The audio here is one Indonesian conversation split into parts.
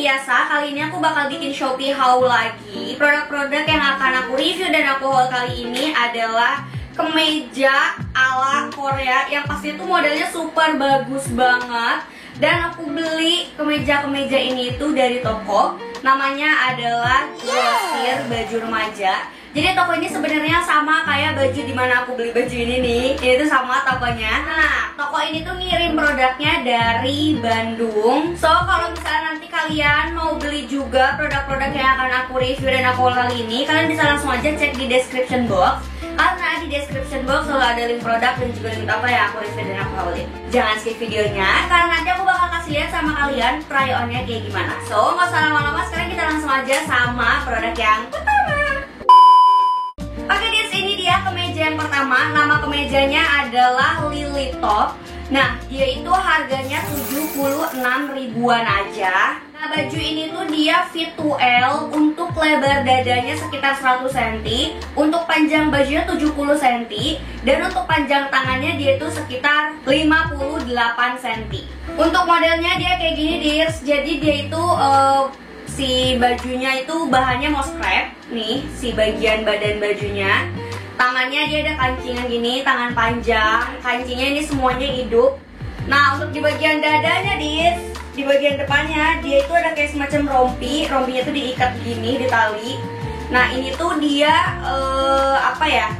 biasa, kali ini aku bakal bikin Shopee haul lagi. Produk-produk yang akan aku review dan aku haul kali ini adalah kemeja ala Korea yang pasti itu modelnya super bagus banget. Dan aku beli kemeja-kemeja ini itu dari toko, namanya adalah Grosir Baju Remaja. Jadi toko ini sebenarnya sama kayak baju dimana aku beli baju ini nih, itu sama tokonya. Nah, toko ini tuh ngirim produknya dari Bandung. So, kalau misalnya nanti kalian mau beli juga produk-produk yang akan aku review dan aku haul kali ini, kalian bisa langsung aja cek di description box. Karena di description box selalu ada link produk dan juga link apa yang aku review dan aku haulin. Jangan skip videonya, karena nanti aku bakal kasih lihat sama kalian try on-nya kayak gimana. So, nggak usah lama-lama, sekarang kita langsung aja sama produk yang pertama. Oke guys, ini dia kemeja yang pertama. Nama kemejanya adalah Lily Top. Nah, dia itu harganya 76 ribuan aja. Nah, baju ini tuh dia fit to L. Untuk lebar dadanya sekitar 100 cm, untuk panjang bajunya 70 cm, dan untuk panjang tangannya dia itu sekitar 58 cm. Untuk modelnya dia kayak gini, Dirs. Jadi dia itu si bajunya itu bahannya moss crepe nih, si bagian badan bajunya. Tangannya dia ada kancingan gini, tangan panjang, kancingnya ini semuanya hidup. Nah, untuk di bagian dadanya, di bagian depannya dia itu ada kayak semacam rompi. Rompinya tuh diikat gini di tali. Nah, ini tuh dia apa ya,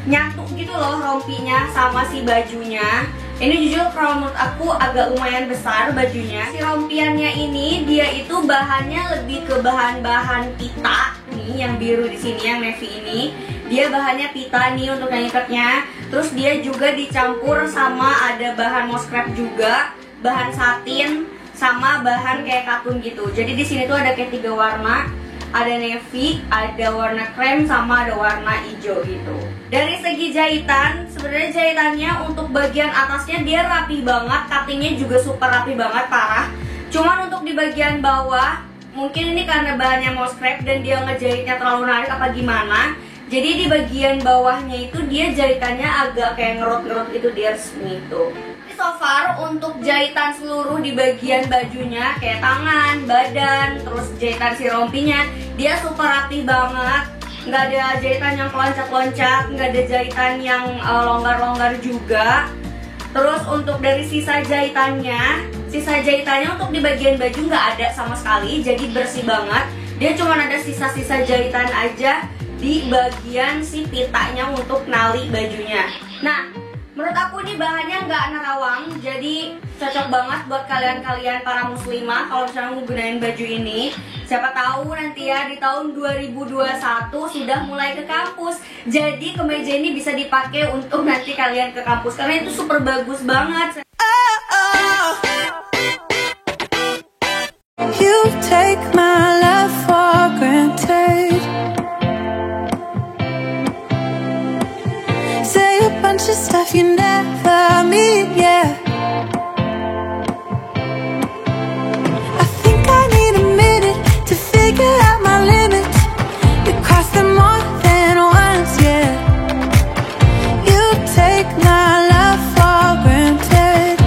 nyatu gitu loh rompinya sama si bajunya. Ini jujur kalau menurut aku agak lumayan besar bajunya. Si rompiannya ini dia itu bahannya lebih ke bahan-bahan pita nih, yang biru di sini, yang navy ini. Dia bahannya pita nih untuk yang ikatnya. Terus dia juga dicampur sama ada bahan moss crepe juga, bahan satin, sama bahan kayak katun gitu. Jadi di sini tuh ada kayak 3 warna. Ada navy, ada warna krem, sama ada warna hijau gitu. Dari segi jahitan, sebenarnya jahitannya untuk bagian atasnya dia rapi banget, cuttingnya juga super rapi banget, parah. Cuman untuk di bagian bawah, mungkin ini karena bahannya moss crepe dan dia ngejahitnya terlalu narik apa gimana. Jadi di bagian bawahnya itu dia jahitannya agak kayak ngerut-ngerut gitu, dia gitu. So far untuk jahitan seluruh di bagian bajunya kayak tangan, badan, terus jahitan si rompinya dia super rapi banget. Nggak ada jahitan yang loncat-loncat, nggak ada jahitan yang longgar-longgar juga. Terus untuk dari sisa jahitannya untuk di bagian baju nggak ada sama sekali, jadi bersih banget. Dia cuma ada sisa-sisa jahitan aja di bagian si pitanya untuk nali bajunya. Nah, menurut aku ini bahannya nggak nerawang, jadi cocok banget buat kalian-kalian para muslimah kalau misalnya mau gunain baju ini. Siapa tahu nanti ya di tahun 2021 sudah mulai ke kampus, jadi kemeja ini bisa dipakai untuk nanti kalian ke kampus karena itu super bagus banget. You take my love for granted. Say a bunch of stuff you never mean, yeah. I think I need a minute to figure out my limits. We cross them more than once, yeah. You take my love for granted.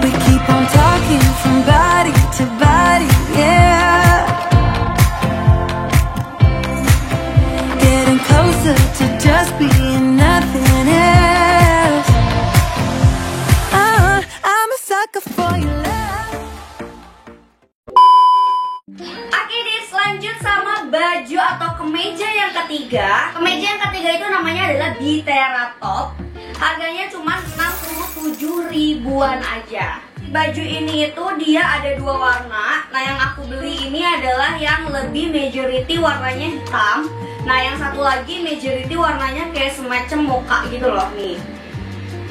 We keep on talking from body to body, yeah. Getting closer to just being nothing else. I'm a sucker for your love. Oke deh, lanjut sama baju atau kemeja yang ketiga. Kemeja yang ketiga itu namanya adalah Bitera Top. Harganya cuma 67 ribuan aja. Baju ini itu dia ada 2 warna. Nah, yang aku beli ini adalah yang lebih majority warnanya hitam. Nah, yang satu lagi majority warnanya kayak semacam mocha gitu loh nih.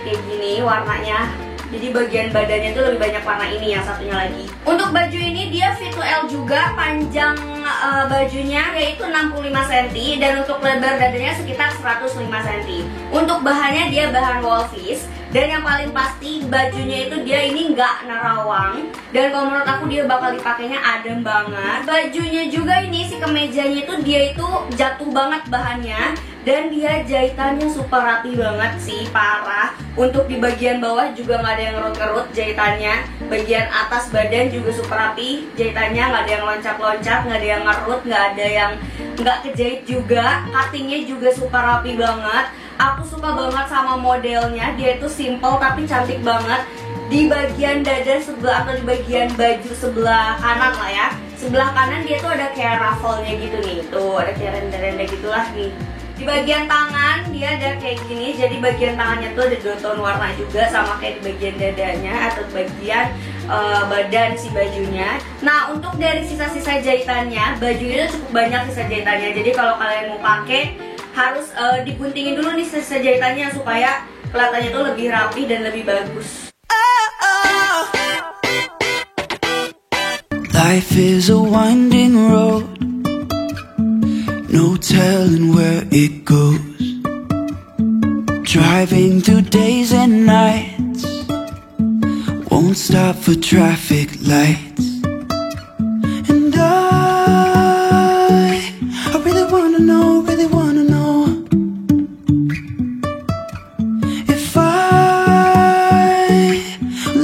Kayak gini warnanya. Jadi bagian badannya tuh lebih banyak warna ini, yang satunya lagi. Untuk baju ini dia fit to L juga, panjang bajunya yaitu 65 cm dan untuk lebar dadanya sekitar 105 cm. Untuk bahannya dia bahan wolfish. Dan yang paling pasti bajunya itu dia ini nggak nerawang. Dan kalau menurut aku dia bakal dipakainya adem banget. Bajunya juga ini, si kemejanya itu dia itu jatuh banget bahannya. Dan dia jahitannya super rapi banget sih, parah. Untuk di bagian bawah juga nggak ada yang ngerut-ngerut jahitannya. Bagian atas badan juga super rapi jahitannya, nggak ada yang loncat-loncat, nggak ada yang ngerut, nggak ada yang nggak kejahit juga. Cuttingnya juga super rapi banget. Aku suka banget sama modelnya, dia itu simple tapi cantik banget. Di bagian dada sebelah atau di bagian baju sebelah kanan lah ya, sebelah kanan dia tuh ada kayak ruffle-nya gitu nih, tuh ada kayak renda-renda gitulah nih. Di bagian tangan dia ada kayak gini, jadi bagian tangannya tuh ada dua tone warna juga sama kayak di bagian dadanya atau bagian badan si bajunya. Nah untuk dari sisa-sisa jahitannya, bajunya cukup banyak sisa jahitannya. Jadi kalau kalian mau pakai harus diguntingin dulu nih sisa jahitannya supaya kelihatannya tuh lebih rapi dan lebih bagus. Life is a winding road, no telling where it goes. Driving through days and nights, won't stop for traffic lights. And I really wanna know, if I'll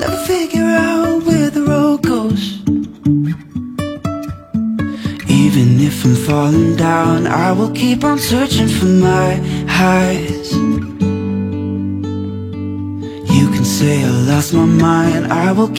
ever figure out where the road goes. Even if I'm falling down, I will keep on searching for my highs. You can say I lost my mind, I will.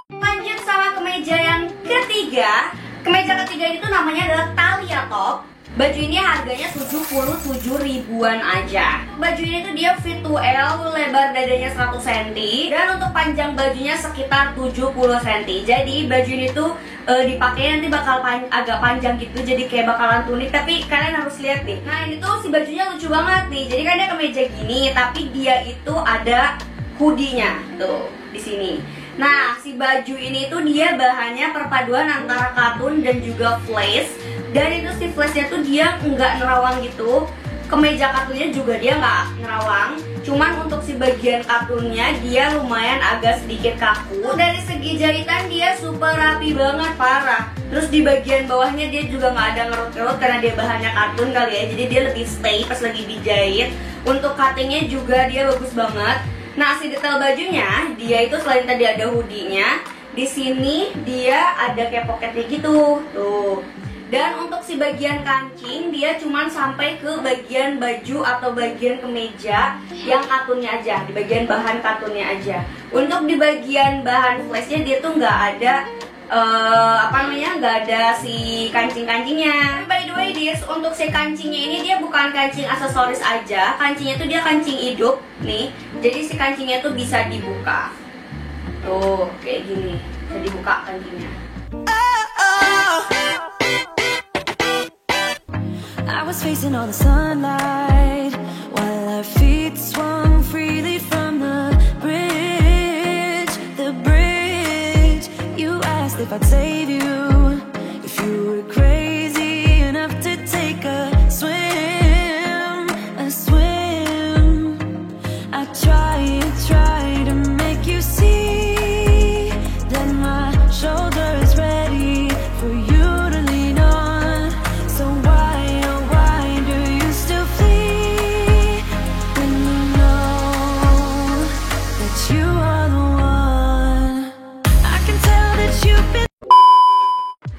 Lanjut sama kemeja yang ketiga. Kemeja ketiga itu namanya adalah Thalia Top. Baju ini harganya 77 ribuan aja. Baju ini tuh dia fit to L, lebar dadanya 100 cm dan untuk panjang bajunya sekitar 70 cm. Jadi baju ini tuh dipakai nanti bakal agak panjang gitu, jadi kayak bakalan tunik. Tapi kalian harus lihat nih. Nah ini tuh si bajunya lucu banget nih. Jadi kan dia kemeja gini, tapi dia itu ada hoodie-nya tuh di sini. Nah si baju ini tuh dia bahannya perpaduan antara katun dan juga fleece. Dan itu si flash-nya tuh dia nggak nerawang gitu. Kemeja katunnya juga dia nggak nerawang. Cuman untuk si bagian katunnya dia lumayan agak sedikit kaku. Dari segi jahitan dia super rapi banget, parah. Terus di bagian bawahnya dia juga nggak ada ngerut-ngerut karena dia bahannya katun kali ya. Jadi dia lebih stay pas lagi dijahit. Untuk cuttingnya juga dia bagus banget. Nah si detail bajunya dia itu selain tadi ada hoodie-nya, di sini dia ada kayak pocketnya gitu tuh. Dan untuk si bagian kancing dia cuman sampai ke bagian baju atau bagian kemeja yang katunnya aja, di bagian bahan katunnya aja. Untuk di bagian bahan flashnya dia tuh nggak ada nggak ada si kancing-kancingnya. By the way this, untuk si kancingnya ini dia bukan kancing aksesoris aja, kancingnya tuh dia kancing hidup nih. Jadi si kancingnya tuh bisa dibuka. Tuh kayak gini, bisa dibuka kancingnya. I was facing all the sunlight while our feet swung freely from the bridge. You asked if I'd save you, if you were crazy enough to take a swim. I try to make you see that my shoulder is ready for you to lean on. So why do you still flee when you know that you are the one? I can tell that you've been.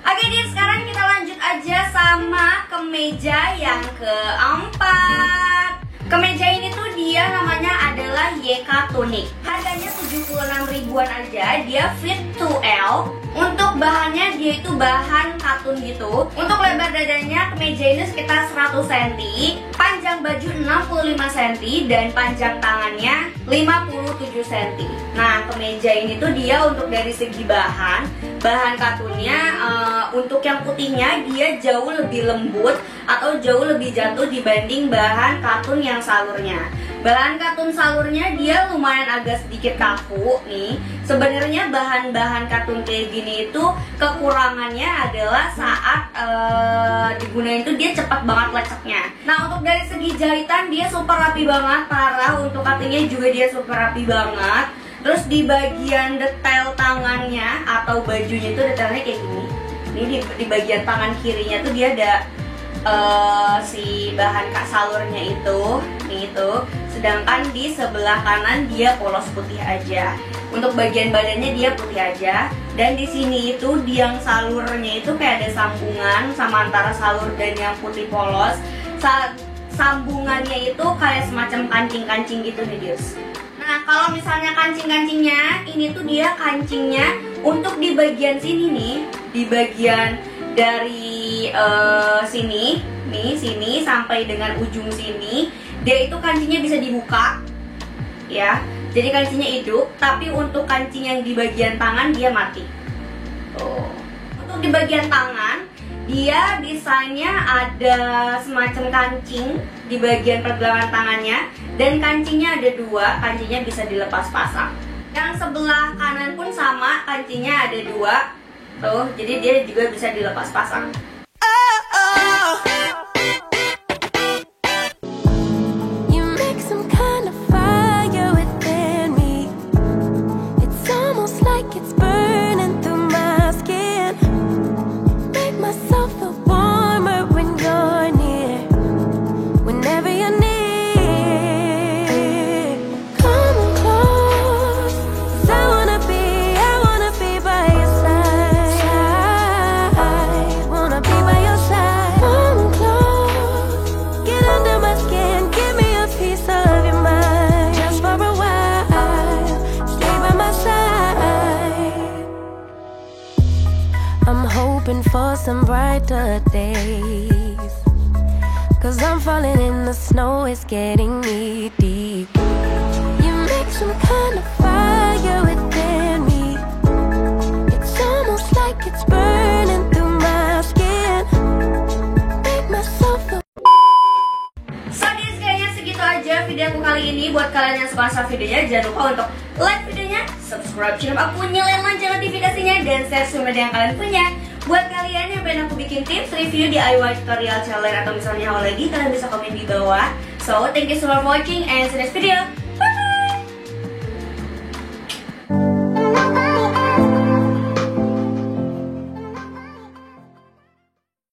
Oke deh, sekarang kita lanjut aja sama kemeja yang keempat. Kemeja ini tuh dia namanya adalah YK Tunic. Harganya 76 ribuan aja, dia fit to L. Untuk bahannya dia itu bahan katun gitu. Untuk lebar dadanya kemeja ini sekitar 100 cm, panjang baju 65 cm dan panjang tangannya 57 cm. Nah, kemeja ini tuh dia untuk dari segi bahan katunnya untuk yang putihnya dia jauh lebih lembut atau jauh lebih jatuh dibanding bahan katun yang salurnya. Bahan katun salurnya dia lumayan agak sedikit kaku nih. Sebenarnya bahan-bahan katun kayak gini itu kekurangannya adalah saat digunain itu dia cepat banget leceknya. Nah untuk dari segi jahitan dia super rapi banget, parah. Untuk cuttingnya juga dia super rapi banget. Terus di bagian detail tangannya atau bajunya itu detailnya kayak gini. Ini di bagian tangan kirinya tuh dia ada si bahan salurnya itu, nih itu. Sedangkan di sebelah kanan dia polos putih aja. Untuk bagian badannya dia putih aja. Dan di sini itu yang salurnya itu kayak ada sambungan sama antara salur dan yang putih polos. Sambungannya itu kayak semacam kancing-kancing gitu nih Dius. Nah kalau misalnya kancing-kancingnya, ini tuh dia kancingnya untuk di bagian sini nih, di bagian dari sini, nih sini sampai dengan ujung sini, dia itu kancingnya bisa dibuka, ya. Jadi kancingnya hidup, tapi untuk kancing yang di bagian tangan dia mati. Tuh. Untuk di bagian tangan, dia desainnya ada semacam kancing di bagian pergelangan tangannya, dan kancingnya ada dua, kancingnya bisa dilepas pasang. Yang sebelah kanan pun sama, kancingnya ada dua. Tuh, jadi dia juga bisa dilepas pasang. I'm hoping for some brighter days, 'cause I'm falling in the snow, it's getting knee deep. You make some kind of fire within me. It's almost like it's burning through my skin. Make myself feel. So guys, kayaknya segitu aja video aku kali ini. Buat kalian yang suka sama videonya, jangan lupa untuk like videonya, subscribe channel aku, nyalain lonceng notifikasinya, dan share semua yang kalian punya. Buat kalian yang pengen aku bikin tips, review, DIY, tutorial, challenge, atau misalnya haul lagi, kalian bisa komen di bawah. So, thank you so much for watching and see you next video.